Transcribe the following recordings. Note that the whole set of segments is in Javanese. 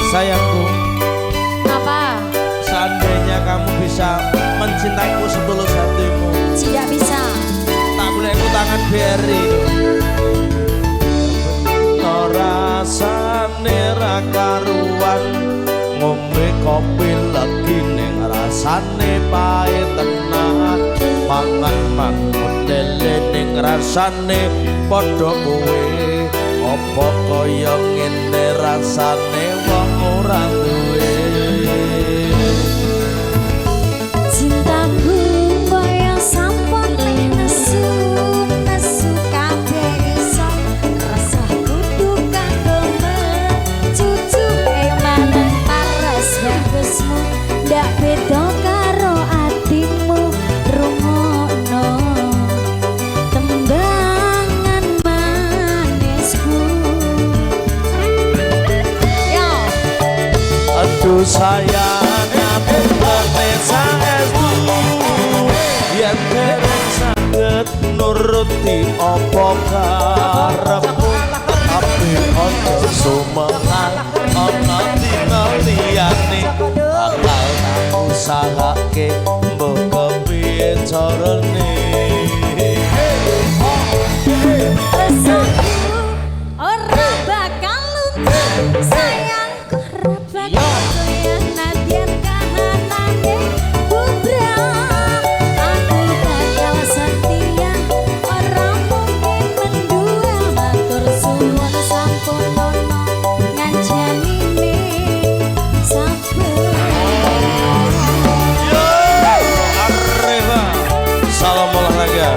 Sayangku, Apa? seandainya kamu bisa mencintaiku setulus hatimu, Tidak bisa. tak boleh aku tangan BRI. No rasane ra karuan, ngombe kopi lagi ning rasane pahit tenan. Mangan mangut lele ning rasane padha kowe. Apa kaya ngene rasane wong ora duwe. Cintaku kaya sampun nesu nesu kabeh iso rasa kudu kanggo cucu emanen paras bagusmu ndak beda karo atimu rungokno tembangan manisku. Yo Aduh sayang aku saestu yen dereng saged nuruti apa karepmu, tapi ojo sumenang ana dina liyane bakal tak usahake mbok kepiye carane. rasaku ora bakal luntur sayangku ora bakal goyah nadyan kahanane bubrah aku bakal setia ora mungkin menduel matur suwun sampun ono nganjanine sampun. Areva, salam olahraga.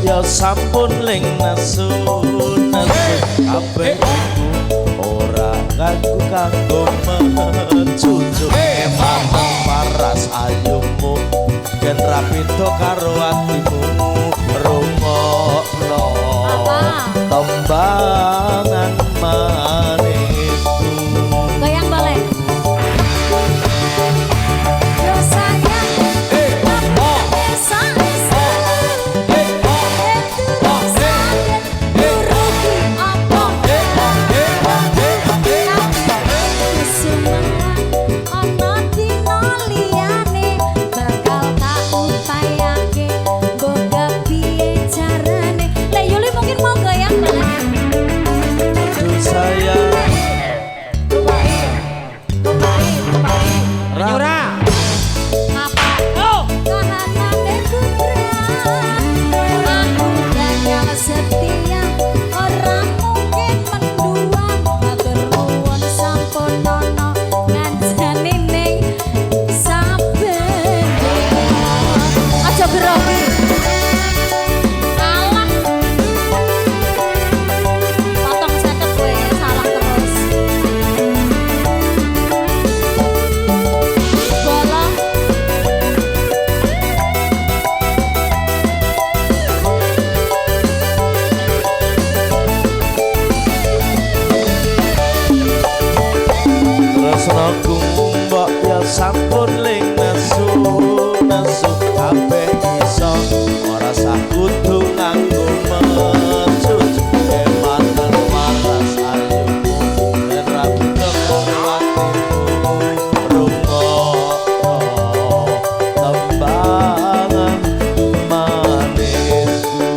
Ya sampun ling nesu nesu kabeh iku ora kanggo mencucu emang paras ayumu yen rapido karo atimu rungokno tembangan manisku. Goyang balik. Rasanya tresnaku mbok ya sampun ling nesu nesu kabeh iso ora sah kudu nganggo mencucu emanen paras ayumu yen rapido karo atimu rungokno tembangan manisku.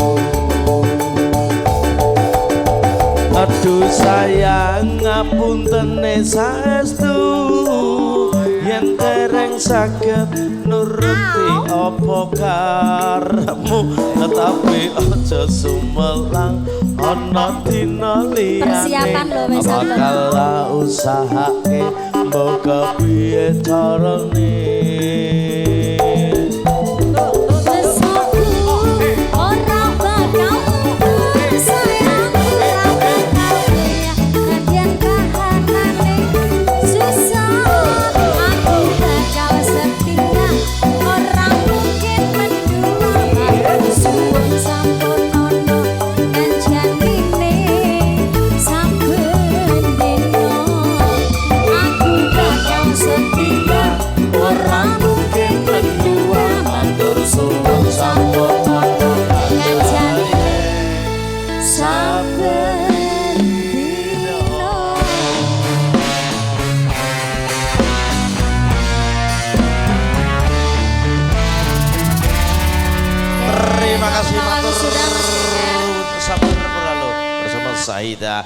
Aduh sayang ngapuntene saestu yen dereng saged nuruti apa karepmu, tetapi aja sumelang ana dina Persiapan lho, liyane wis sampun. bakal usahake mbok kepiye carane. Ora bakal sayang ora bakal goyah nadyan kahanane susah aku bakal setia sudah Mas Geger. Bersama Saida